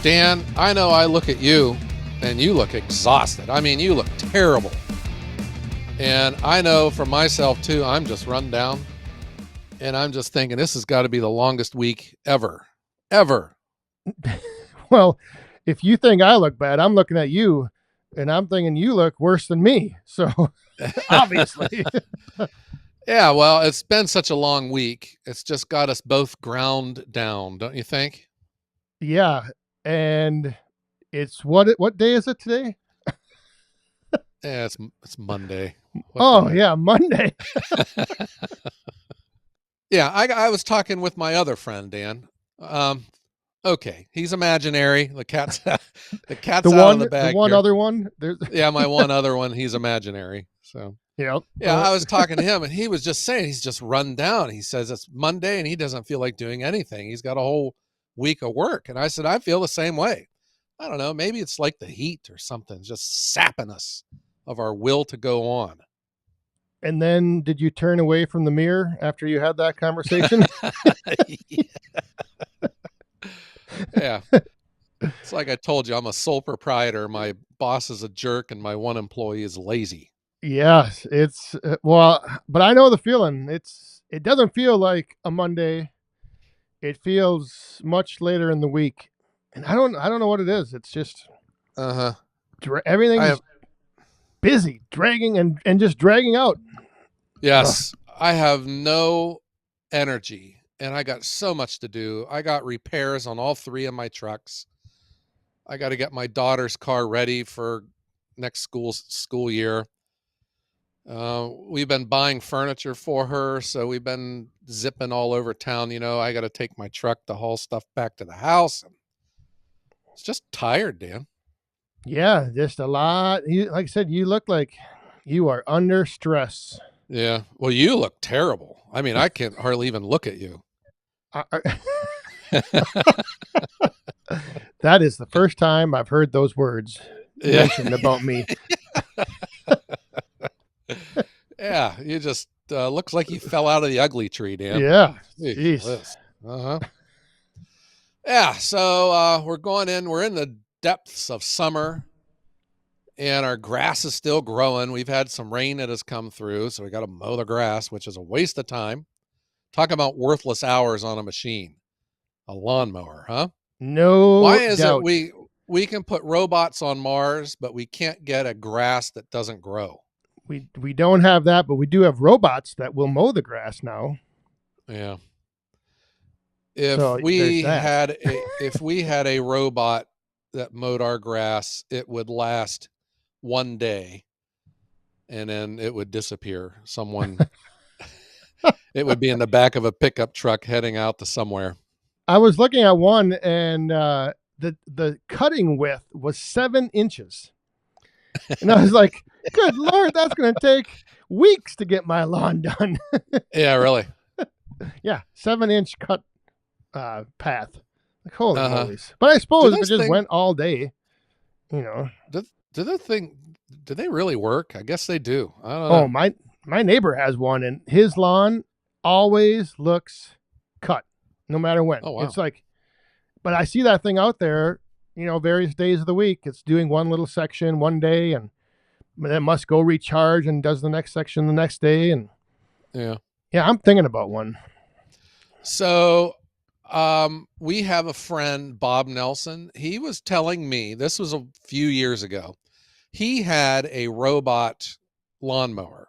Dan, I know I look at you and you look exhausted. I mean, you look terrible. And I know for myself too, I'm just run down and I'm just thinking this has got to be the longest week ever. Well, if you think I look bad, I'm looking at you and I'm thinking you look worse than me. So obviously. Yeah, well, it's been such a long week. It's just got us both ground down, don't you think? Yeah. And it's what day is it today? Yeah, it's Monday. Yeah, Monday. Yeah, I was talking with my other friend, Dan. Okay, he's imaginary. The cat's out of the bag. The one here. other one. Yeah, my one other one, he's imaginary. So Yep. yeah, I was talking to him and he was just saying he's just run down. He says it's Monday and he doesn't feel like doing anything. He's got a whole week of work. And I said, I feel the same way. I don't know, maybe it's like the heat or something just sapping us of our will to go on. And then did you turn away from the mirror after you had that conversation? Yeah. It's like I told you, I'm a sole proprietor. My boss is a jerk and my one employee is lazy. Yes, it's but I know the feeling. It doesn't feel like a Monday. It feels much later in the week. And I don't know what it is. It's just everything is busy, dragging and just dragging out. Yes, I have no energy and I got so much to do. I got repairs on all 3 of my trucks. I got to get my daughter's car ready for next school year. We've been buying furniture for her, so we've been zipping all over town. You know, I got to take my truck to haul stuff back to the house. It's just tired, Dan. Yeah, just a lot. Like I said, you look like you are under stress. Yeah. Well, you look terrible. I mean, I can't hardly even look at you. That is the first time I've heard those words mentioned about me. Yeah, you just looks like you fell out of the ugly tree, Dan. Yeah. Jeez. Yeah, so we're going in. We're in the depths of summer, and our grass is still growing. We've had some rain that has come through, so we got to mow the grass, which is a waste of time. Talk about worthless hours on a machine, a lawnmower, huh? No. Why is doubt. it we can put robots on Mars, but we can't get a grass that doesn't grow? We don't have that, but we do have robots that will mow the grass now. Yeah. If we had a robot that mowed our grass, it would last one day and then it would disappear. It would be in the back of a pickup truck heading out to somewhere. I was looking at one and the cutting width was 7 inches. And I was like, good Lord, that's going to take weeks to get my lawn done. Yeah, really. Yeah, 7-inch cut path. Like, holy moly's. But I suppose if it just went all day, you know. Do they really work? I guess they do. I don't know. Oh, my neighbor has one, and his lawn always looks cut, no matter when. Oh, wow. It's like, but I see that thing out there, you know, various days of the week. It's doing one little section one day, and then must go recharge and does the next section the next day. And yeah, I'm thinking about one. So we have a friend, Bob Nelson. He was telling me, this was a few years ago, he had a robot lawnmower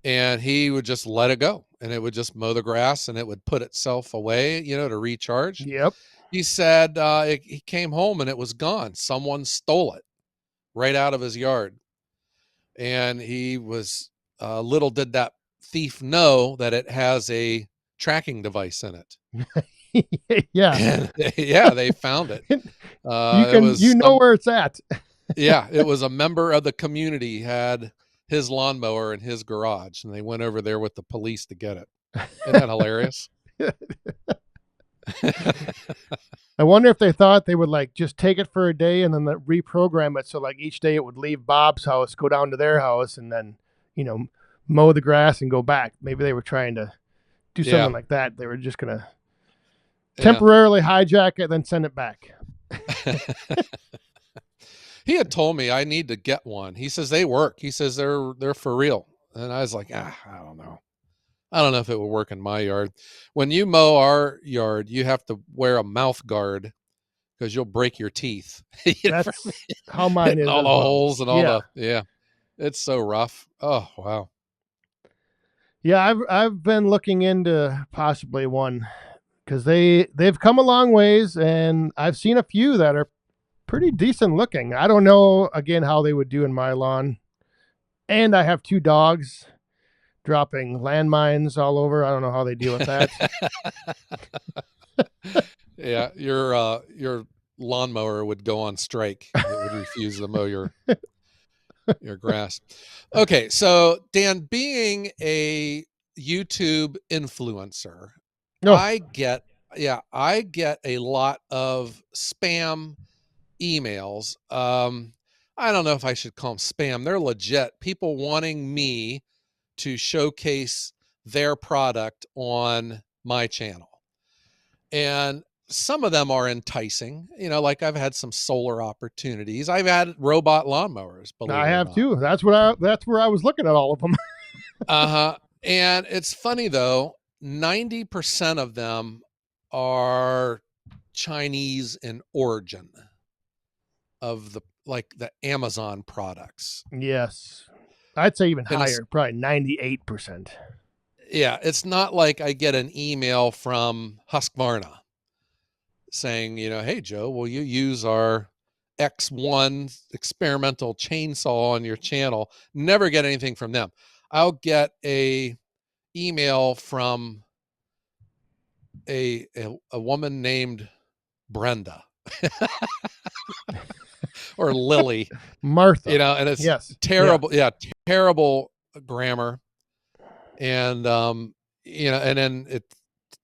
and he would just let it go and it would just mow the grass and it would put itself away, you know, to recharge. Yep. He said he came home and it was gone. Someone stole it right out of his yard. And he was, little did that thief know that it has a tracking device in it. Yeah. And they found it. You know where it's at. Yeah, it was a member of the community had his lawnmower in his garage, and they went over there with the police to get it. Isn't that hilarious? I wonder if they thought they would like just take it for a day and then reprogram it so like each day it would leave Bob's house, go down to their house, and then, you know, mow the grass and go back. Maybe they were trying to do something like that. They were just gonna temporarily hijack it, then send it back. He had told me I need to get one. He says they work. He says they're for real. And I was like, I don't know. I don't know if it will work in my yard. When you mow our yard, you have to wear a mouth guard because you'll break your teeth. From That's how mine hitting is all the as well. holes and all Yeah. the yeah. It's so rough. Oh wow. Yeah, I've been looking into possibly one because they've come a long ways, and I've seen a few that are pretty decent looking. I don't know again how they would do in my lawn, and I have two dogs dropping landmines all over. I don't know how they deal with that. Yeah, your lawnmower would go on strike. It would refuse to mow your grass. Okay, so Dan, being a YouTube influencer, No, I get I get a lot of spam emails. I don't know if I should call them spam. They're legit. People wanting me to showcase their product on my channel. And some of them are enticing, like I've had some solar opportunities. I've had robot lawnmowers, believe I it or have not. too. That's where I was looking at all of them. Uh-huh. And it's funny though, 90% of them are Chinese in origin of the Amazon products. Yes, I'd say even And it's higher, probably 98%. yeah, it's not like I get an email from Husqvarna saying, hey Joe, will you use our X1 experimental chainsaw on your channel? Never get anything from them. I'll get a email from a woman named Brenda or Lily, Martha. and it's Yes. Yeah. terrible. Yeah, terrible grammar. And and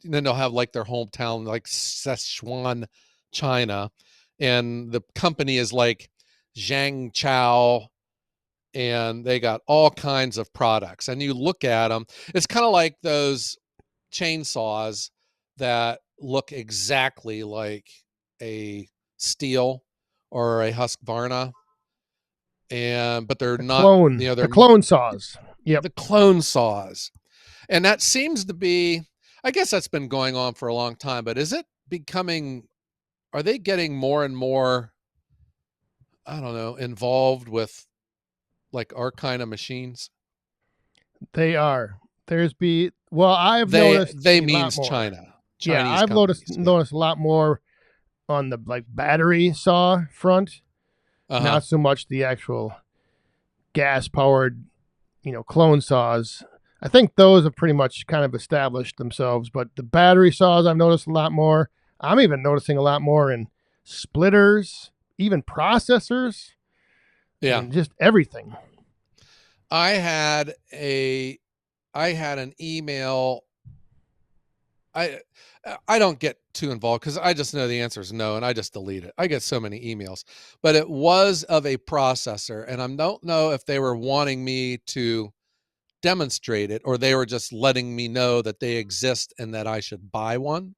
then they'll have like their hometown, like Sichuan, China, and the company is like Zhang Chao, and they got all kinds of products. And you look at them, it's kind of like those chainsaws that look exactly like a Steel or a Husqvarna, but they're not. The They're clone saws. Yep. the clone saws, and that seems to be. I guess that's been going on for a long time, but is it becoming? Are they getting more and more? I don't know, involved with like our kind of machines. They are. There's be well, I've They noticed they a lot means more. China, Yeah, Chinese I've noticed companies. Yeah. noticed a lot more on the like battery saw front, Uh huh. not so much the actual gas powered, clone saws. I think those have pretty much kind of established themselves, but the battery saws I've noticed a lot more. I'm even noticing a lot more in splitters, even processors, Yeah. and just everything. I had a I had an email. I I don't get too involved because I just know the answer is no, and I just delete it. I get so many emails, but it was of a processor, and I don't know if they were wanting me to demonstrate it or they were just letting me know that they exist and that I should buy one.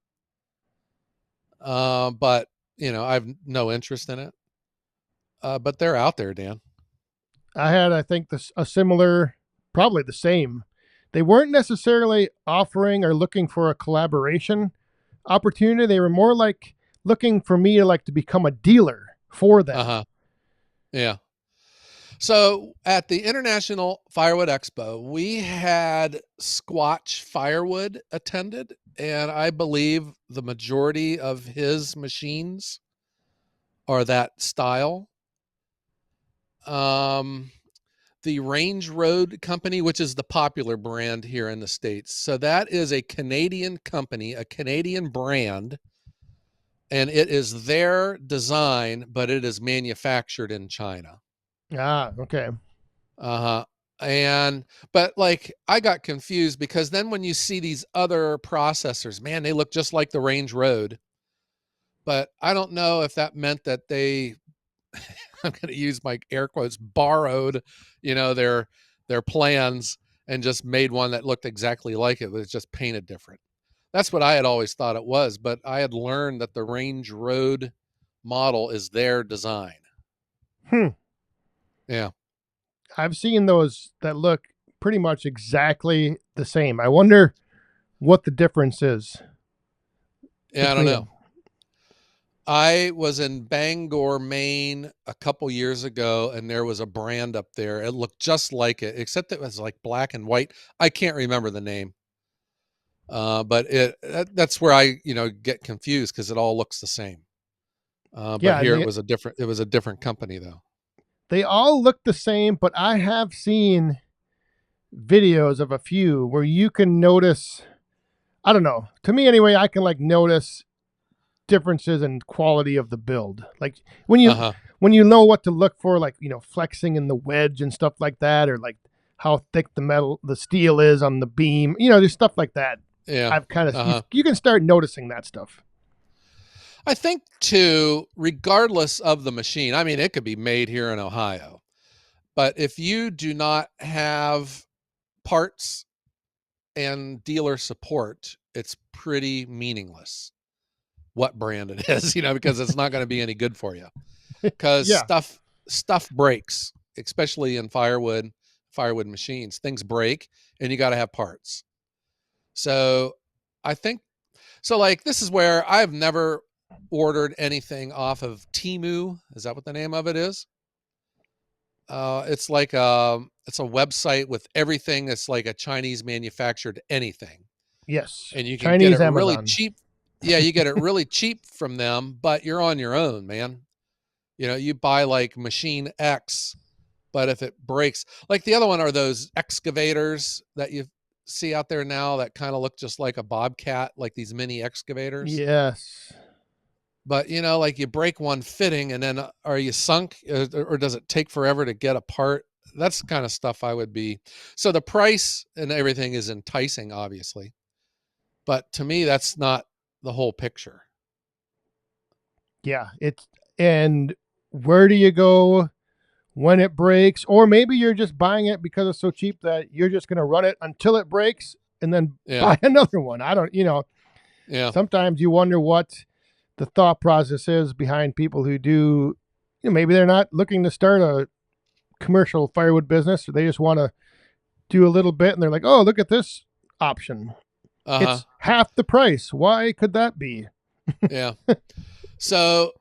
But I have no interest in it. But they're out there, Dan. I think this a similar, probably the same. They weren't necessarily offering or looking for a collaboration opportunity. They were more like looking for me to like to become a dealer for Uh them. huh. Yeah. So at the International Firewood Expo, we had Squatch Firewood attended, and I believe the majority of his machines are that style. Um, the Range Road Company, which is the popular brand here in the States. So that is a Canadian company, a Canadian brand, and it is their design, but it is manufactured in China. Ah, okay. Uh-huh. And but like I got confused because then when you see these other processors, man, they look just like the Range Road. But I don't know if that meant that they I'm going to use my air quotes borrowed, their plans and just made one that looked exactly like it, but it's just painted different. That's what I had always thought it was, but I had learned that the Range Road model is their design. Hmm. Yeah. I've seen those that look pretty much exactly the same. I wonder what the difference is Yeah, I don't between know. them. I was in Bangor, Maine a couple years ago, and there was a brand up there. It looked just like it, except it was like black and white. I can't remember the name. But that's where I, get confused because it all looks the same. But Yeah, and here it was a different company though. they all look the same, but I have seen videos of a few where you can notice, I don't know. To me anyway, I can like notice differences in quality of the build. Like when you Uh-huh. when you know what to look for, like flexing in the wedge and stuff like that, or like how thick the steel is on the beam. Just stuff like that. Yeah. I've kind of Uh-huh. you can start noticing that stuff. I think too, regardless of the machine, I mean, it could be made here in Ohio, but if you do not have parts and dealer support, it's pretty meaningless what brand it is, because it's not going to be any good for you. Because Yeah, stuff breaks, especially in firewood machines. Things break, and you got to have parts. So I think so. Like this is where I've never ordered anything off of Temu. Is that what the name of it is? It's like it's a website with everything that's like a Chinese manufactured anything, yes, and you can get Chinese it really Amazon. cheap. Yeah, you get it really cheap from them, but you're on your own, man. You buy like machine X, but if it breaks, like the other one are those excavators that you see out there now that kind of look just like a bobcat, like these mini excavators. Yes. But like you break one fitting, and then are you sunk, or does it take forever to get apart? That's the kind of stuff I would be. So the price and everything is enticing, obviously, but to me, that's not the whole picture. Yeah, it's and where do you go when it breaks? Or maybe you're just buying it because it's so cheap that you're just going to run it until it breaks and then Yeah, buy another one. I don't, yeah, sometimes you wonder what the thought process is behind people who do, maybe they're not looking to start a commercial firewood business, or they just want to do a little bit and they're like, oh, look at this option. uh huh, It's half the price. Why could that be? yeah. So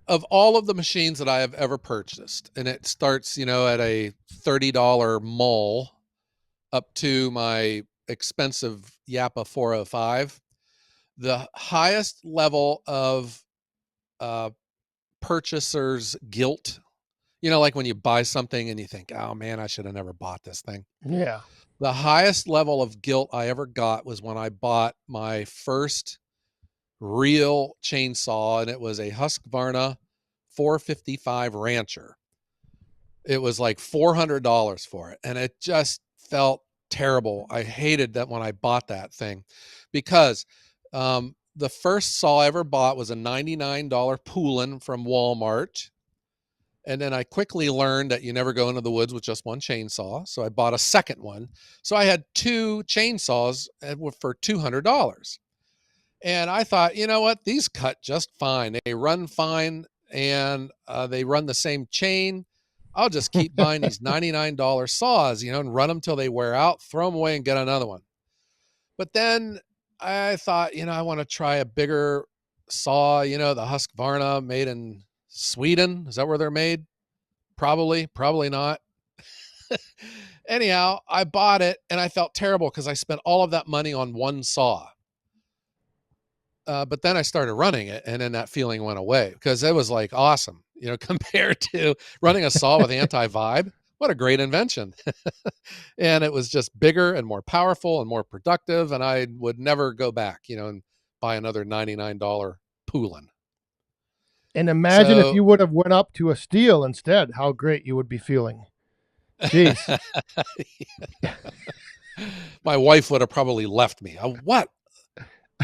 of all of the machines that I have ever purchased, and it starts, at a $30 mull up to my expensive Yappa 405, the highest level of uh, purchaser's guilt, like when you buy something and you think, oh man, I should have never bought this thing. Yeah. The highest level of guilt I ever got was when I bought my first real chainsaw, and it was a Husqvarna 455 Rancher. It was like $400 for it, and it just felt terrible. I hated that when I bought that thing because the first saw I ever bought was a $99 Poulin from Walmart. And then I quickly learned that you never go into the woods with just one chainsaw. So I bought a second one. So I had two chainsaws for $200. And I thought, you know what? These cut just fine. They run fine, and they run the same chain. I'll just keep buying these $99 saws, and run them till they wear out, throw them away, and get another one. But then I thought, I want to try a bigger saw, the Husqvarna made in Sweden. Is that where they're made? Probably not. Anyhow, I bought it and I felt terrible because I spent all of that money on one saw. But then I started running it, and then that feeling went away because it was like awesome, compared to running a saw with anti-vibe. What a great invention. And it was just bigger and more powerful and more productive. And I would never go back, and buy another $99 Poulin. And imagine if So you would have went up to a steel instead, how great you would be feeling. Jeez. my wife would have probably left me. What?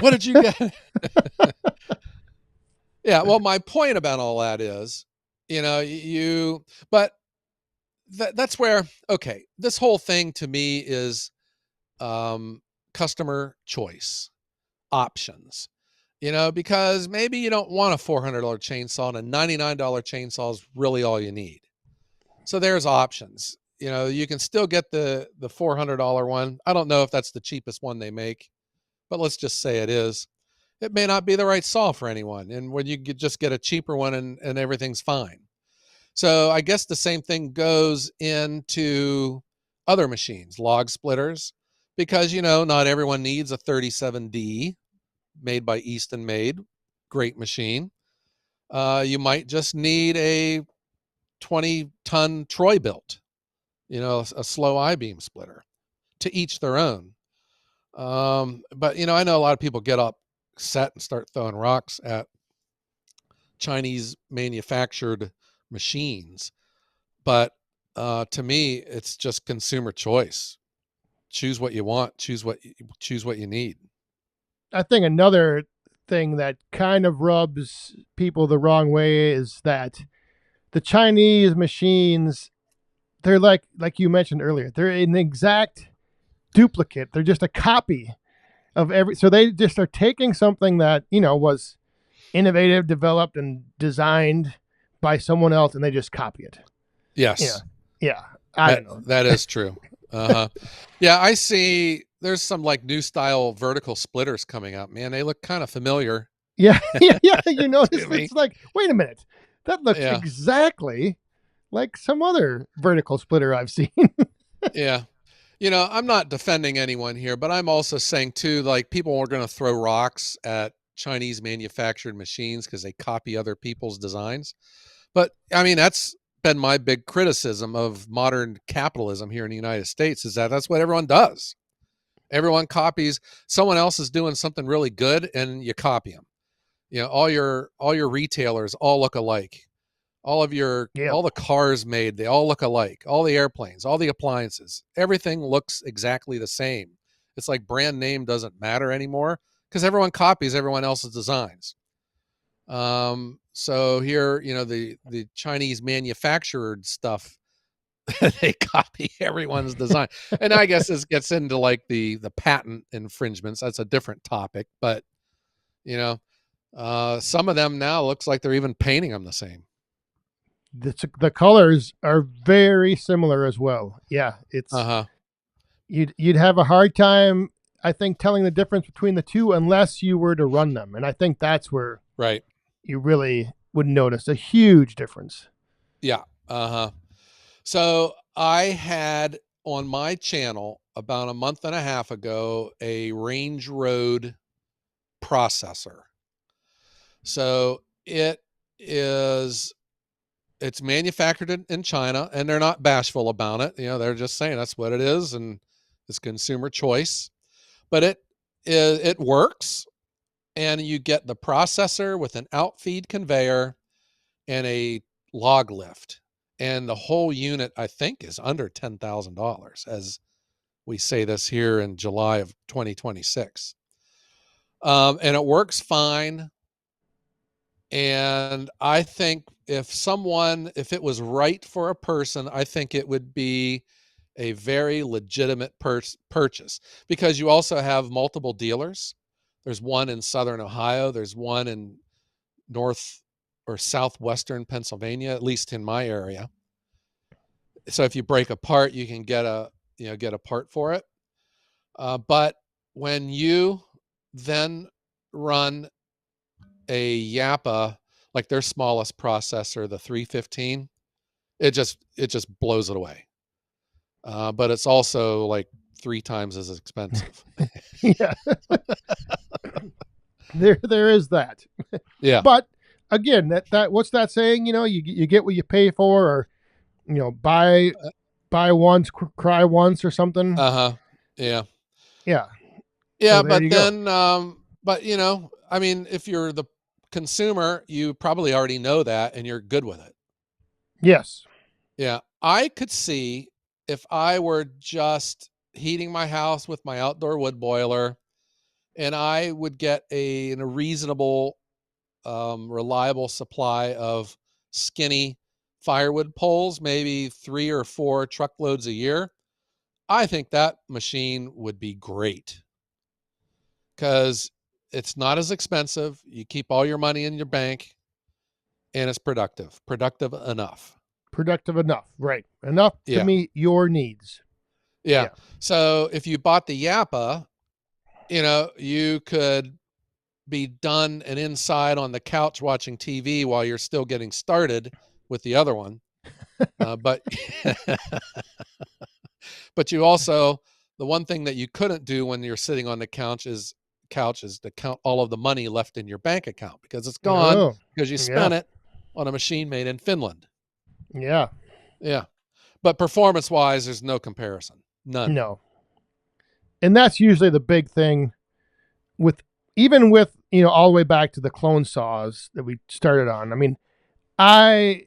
What did you get? Yeah. Well, my point about all that is, but that's where, okay, this whole thing to me is um, customer choice, options. because maybe you don't want a $400 chainsaw and a $99 chainsaw is really all you need. So there's options. You can still get the $400 one. I don't know if that's the cheapest one they make, but let's just say it is. It may not be the right saw for anyone, and when you just get a cheaper one and everything's fine. So I guess the same thing goes into other machines, log splitters, because not everyone needs a 37D made by Easton Made, great machine. You might just need a 20-ton Troy built, a slow I-beam splitter. To each their own. But I know a lot of people get upset and start throwing rocks at Chinese manufactured machines. But to me, it's just consumer choice. Choose what you want. Choose what you need. I think another thing that kind of rubs people the wrong way is that the Chinese machines, they're like you mentioned earlier, they're an exact duplicate. They're just a copy of every. So they just are taking something that was innovative, developed, and designed by someone else, and they just copy it. Yeah, Yes, yeah. I that don't know. that is true. Uh-huh. Yeah, I see there's some like new style vertical splitters coming out. Man, they look kind of familiar Yeah, yeah, yeah. You notice to me. it's like, wait a minute, that looks Yeah. exactly like some other vertical splitter I've seen. Yeah. I'm not defending anyone here, but I'm also saying too, like people are going to throw rocks at Chinese manufactured machines because they copy other people's designs. But I mean, that's been my big criticism of modern capitalism here in the United States is that that's what everyone does. Everyone copies someone else is doing something really good and you copy them. All your retailers all look alike. Yeah, all the cars made, they all look alike. All the airplanes, all the appliances, everything looks exactly the same. It's like brand name doesn't matter anymore because everyone copies everyone else's designs. So here, the Chinese manufactured stuff, they copy everyone's design. And I guess this gets into like the patent infringements. That's a different topic, but you know, some of them now looks like they're even painting them the same. the colors are very similar as well. Yeah, Uh it's huh. you'd have a hard time, I think, telling the difference between the two unless you were to run them, and I think that's where Right. you really would notice a huge difference. Yeah. Uh huh. So I had on my channel about a month and a half ago a Range Road processor. So is it's manufactured in China and they're not bashful about it. They're just saying that's what it is and it's consumer choice. But it works and you get the processor with an outfeed conveyor and a log lift. And the whole unit, I think, is under $10,000 as we say this here in July of 2026. And it works fine. And I think if it was right for a person, I think it would be a very legitimate purchase because you also have multiple dealers. There's one in Southern Ohio, there's one in North or Southwestern Pennsylvania, at least in my area. So if you break a part, you can get a part for it. But when you then run a Yappa, like their smallest processor, the 315, it just blows it away. But it's also like 3 times as expensive. Yeah, there is that. Yeah. But again, that what's that saying? You get what you pay for, or buy once, cry once, or something. Uh huh. Yeah. Yeah. So Yeah. there But you go. then, but I mean, if you're the consumer, you probably already know that and you're good with it. Yes. Yeah. I could see if I were just heating my house with my outdoor wood boiler and I would get a reasonable, reliable supply of skinny firewood poles, maybe 3 or 4 truckloads a year. I think that machine would be great because It's not as expensive. You keep all your money in your bank, and it's productive enough. Productive enough, right? Enough to Yeah. meet your needs. Yeah. Yeah. So if you bought the Yappa, you could be done and inside on the couch watching TV while you're still getting started with the other one. But but you also, the one thing that you couldn't do when you're sitting on the couch is to count all of the money left in your bank account, because it's gone Oh, because you yeah. spent it on a machine made in Finland. Yeah. Yeah. But performance wise, there's no comparison. None. No. And that's usually the big thing with, even with, all the way back to the clone saws that we started on. I mean, I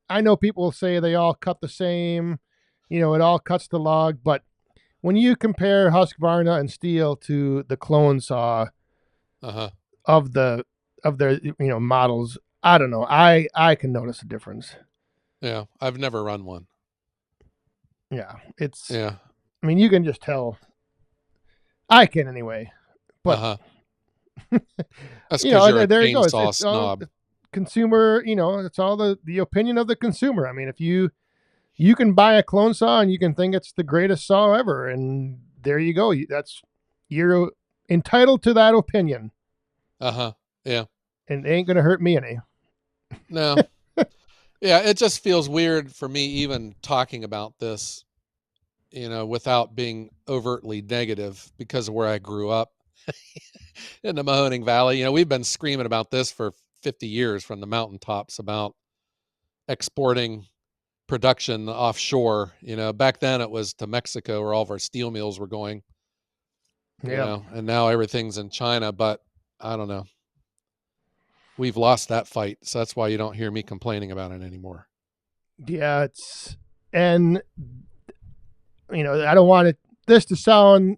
I know people say they all cut the same, it all cuts the log, but when you compare Husqvarna and Steel to the clone saw Uh-huh. of their models, I don't know. I can notice a difference. Yeah. I've never run one. Yeah, it's. Yeah. I mean, you can just tell. I can anyway, but Uh-huh. That's because you're a there you go. chainsaw It's all snob. consumer. It's all the opinion of the consumer. I mean, if you can buy a clone saw and you can think it's the greatest saw ever, and there you go. You're entitled to that opinion, Uh-huh. Yeah. and it ain't gonna hurt me any. No. Yeah, it just feels weird for me even talking about this, without being overtly negative, because of where I grew up in the Mahoning Valley. We've been screaming about this for 50 years from the mountaintops about exporting production offshore. Back then it was to Mexico where all of our steel mills were going, Yeah, and now everything's in China. But I don't know. We've lost that fight. So that's why you don't hear me complaining about it anymore. yeah. And I don't want this to sound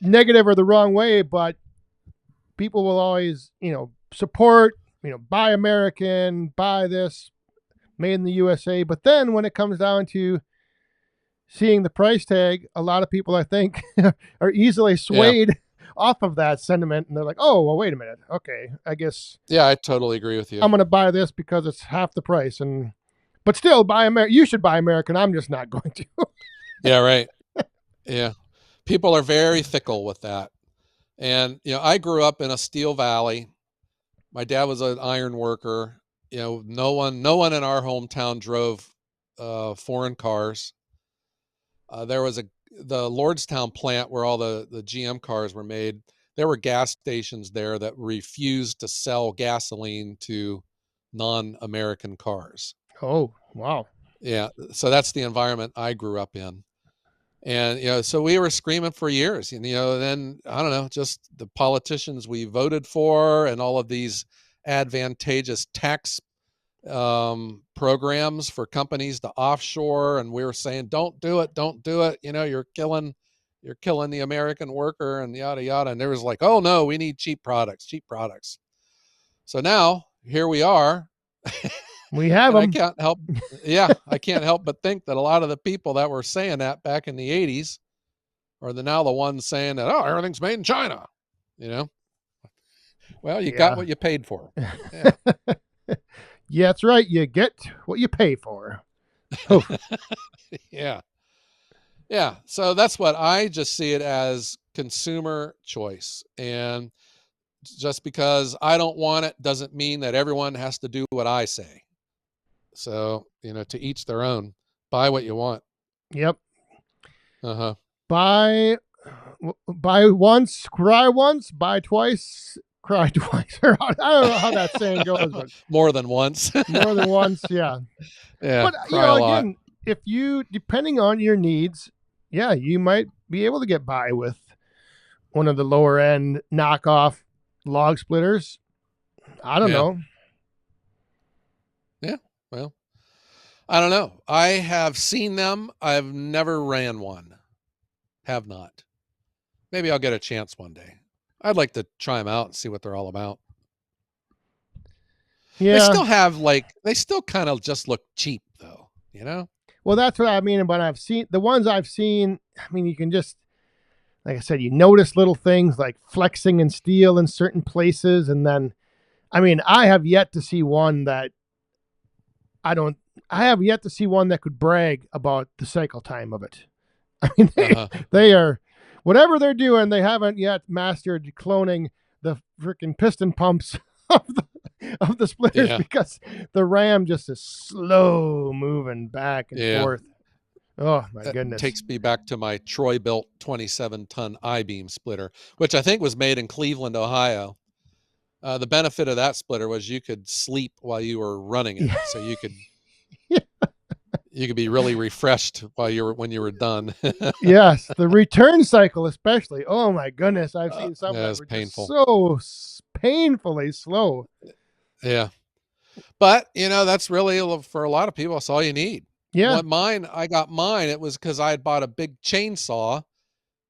negative or the wrong way, but people will always, support, buy American, buy this, made in the USA. But then when it comes down to seeing the price tag, a lot of people, I think, are easily Yeah. swayed off of that sentiment, and they're like, "Oh, well, wait a minute. Okay, I guess Yeah, I totally agree with you. I'm going to buy this because it's half the price." But still, buy American. You should buy American. I'm just not going to. Yeah, right. Yeah. People are very fickle with that. And, I grew up in a steel valley. My dad was an iron worker. No one in our hometown drove foreign cars. There was the Lordstown plant where all the GM cars were made. There were gas stations there that refused to sell gasoline to non-American cars. Oh, wow. Yeah, so that's the environment I grew up in. And so we were screaming for years, and then I don't know, just the politicians we voted for, and all of these advantageous tax programs for companies to offshore, and we were saying, don't do it, don't do it. You're killing the American worker, and yada yada. And there was like, oh no, we need cheap products, cheap products. So now here we are, We have and I them. can't help, yeah, I can't help but think that a lot of the people that were saying that back in the '80s are now the ones saying that, oh, everything's made in China. You know, well, you got Yeah. what you paid for. Yeah. Yeah, that's right. You get what you pay for. Oh, Yeah. Yeah. So that's what I just see it as, consumer choice. And just because I don't want it doesn't mean that everyone has to do what I say. So, to each their own. Buy what you want. yep. Uh-huh. Buy buy once, cry once, buy twice, cry twice. I don't know how that saying goes, but More than once. more than once, yeah. Yeah. But Cry a lot. again, if you, depending on your needs, yeah, you might be able to get by with one of the lower end knockoff log splitters. I don't Yeah. know. Yeah. Well, I don't know. I have seen them. I've never ran one. Have not. Maybe I'll get a chance one day. I'd like to try them out and see what they're all about. They Yeah. still they still kind of just look cheap though. Well, that's what I mean. But the ones I've seen, I mean, you can just, like I said, you notice little things like flexing and steel in certain places. And then, I mean, I have yet to see one that I don't, I have yet to see one that could brag about the cycle time of it. I mean, Uh-huh. they are, whatever they're doing, they haven't yet mastered cloning the freaking piston pumps of the splitters Yeah. because the ram just is slow moving back and Yeah. forth. Oh my That goodness. takes me back to my Troy built 27-ton I-beam splitter, which I think was made in Cleveland, Ohio. The benefit of that splitter was you could sleep while you were running it, Yeah. so you could be really refreshed when you were done. Yes, the return cycle especially. Oh my goodness, I've seen some Yeah, that it's were just painful. so painfully slow. Yeah, but that's really for a lot of people. That's all you need. Yeah, I got mine. It was because I had bought a big chainsaw,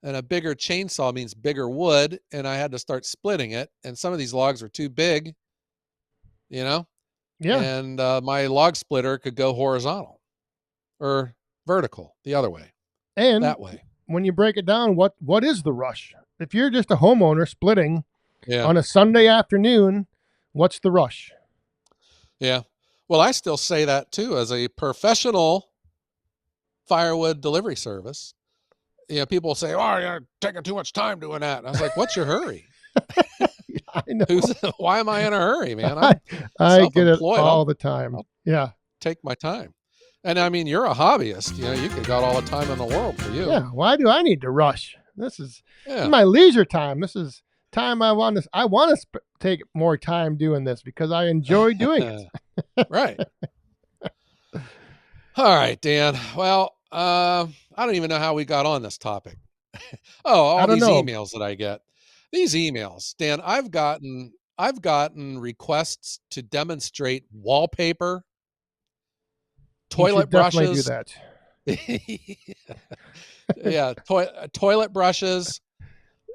and a bigger chainsaw means bigger wood, and I had to start splitting it. And some of these logs were too big, you know, yeah. and my log splitter could go horizontal or vertical the other way, And that way. when you break it down, what is the rush? If you're just a homeowner splitting Yeah, on a Sunday afternoon, what's the rush? yeah. Well, I still say that too as a professional firewood delivery service. People say, "Oh, you're taking too much time doing that." And I was like, "What's your hurry? I know. Why am I in a hurry, man? I, I'm I get it self-employed. all the time. I'll Yeah. take my time." And I mean, you're a hobbyist. You could got all the time in the world for you. Yeah. Why do I need to rush? This is Yeah. my leisure time. This is time I want to take more time doing this because I enjoy doing it. Right. All right, Dan. Well, I don't even know how we got on this topic. Oh, I all don't these know. emails that I get. These emails, Dan, I've gotten requests to demonstrate wallpaper, You should toilet definitely do brushes. that. Yeah, toilet brushes,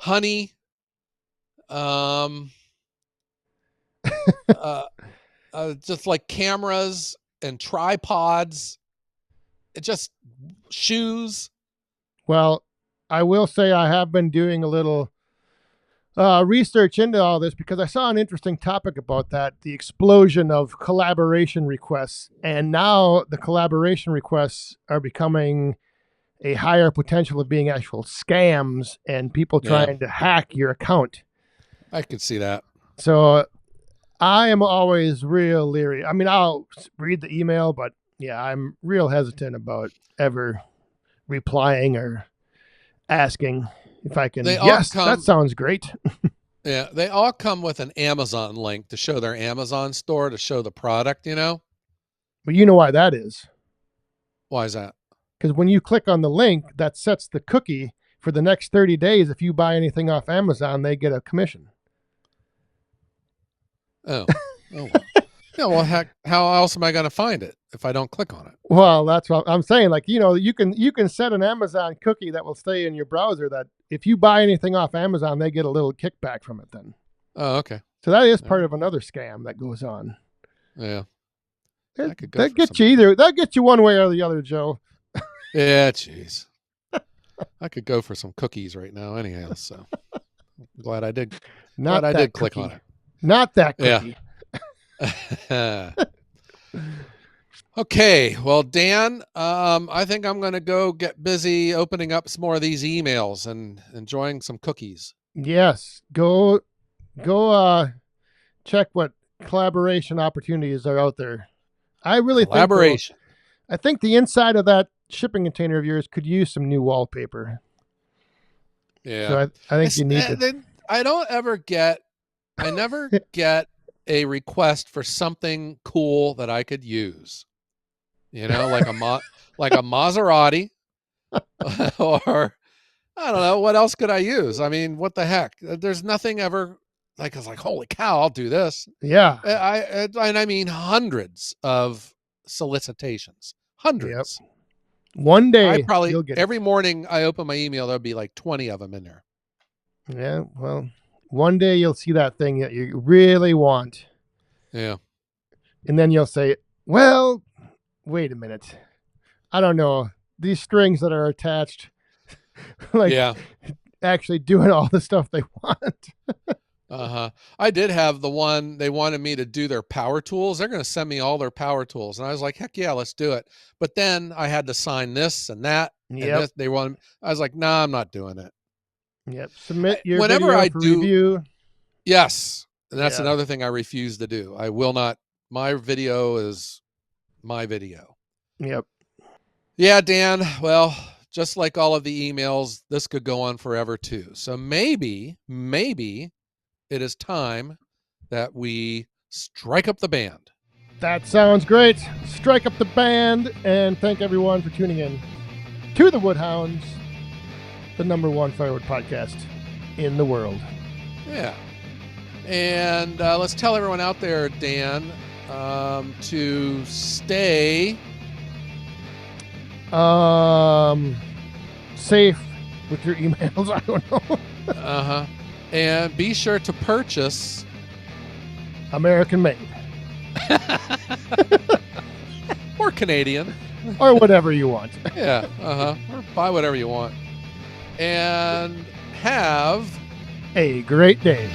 honey, um, uh, just like cameras and tripods, just shoes. Well, I will say I have been doing a little research into all this because I saw an interesting topic about that, the explosion of collaboration requests. And now the collaboration requests are becoming a higher potential of being actual scams and people Yeah, trying to hack your account. I could see that. So I am always real leery. I mean, I'll read the email, but yeah, I'm real hesitant about ever replying or asking if I can. They all Yes, that come. sounds great. Yeah, they all come with an Amazon link to show their Amazon store to show the product. But you know why that is? Why is that? Because when you click on the link, that sets the cookie for the next 30 days. If you buy anything off Amazon, they get a commission. Oh, oh well. Yeah, well, heck, how else am I going to find it if I don't click on it? Well, that's what I'm saying. Like, you can set an Amazon cookie that will stay in your browser that if you buy anything off Amazon, they get a little kickback from it then. Oh, okay. So that is All part right. of another scam that goes on. Yeah, I That, could go that for gets some. you either. That gets you one way or the other, Joe. Yeah, jeez. I could go for some cookies right now, anyhow. So I'm glad I did. Glad Not I did that click cookie. on Not that it. cookie. Yeah. Okay. Well, Dan, I think I'm going to go get busy opening up some more of these emails and enjoying some cookies. Yes. Go check what collaboration opportunities are out there. I really think though, Collaboration. I think the inside of that shipping container of yours could use some new wallpaper. Yeah. So I think you need to. Then I don't ever get. I never get a request for something cool that I could use. Like like a Maserati, or I don't know what else could I use. I mean, what the heck? There's nothing ever like it's like holy cow, I'll do this. Yeah. I mean hundreds of solicitations, Yep. hundreds. One I day probably you'll get every it. morning I open my email, there'll be like 20 of them in there. Yeah. Well, one day you'll see that thing that you really want, Yeah. and then you'll say, "Well, wait a minute. I don't know. These strings that are attached, like, Yeah. actually doing all the stuff they want. I did have the one they wanted me to do their power tools. They're going to send me all their power tools, and I was like, heck yeah, let's do it. But then I had to sign this and that, and Yep. this. They wanted. I was like, nah, I'm not doing it. Yep. Submit your Whenever video I for do, review. yes, and that's Yeah. another thing I refuse to do. I will not. My video is my video. Yep. Yeah, Dan. Well, just like all of the emails, this could go on forever too. So maybe it is time that we strike up the band. That sounds great. Strike up the band, and thank everyone for tuning in to the Woodhounds, the #1 firewood podcast in the world. Yeah. And let's tell everyone out there, Dan, to stay safe with your emails. I don't know. And be sure to purchase American made. or Canadian. Or whatever you want. Yeah. Or buy whatever you want. And have a great day.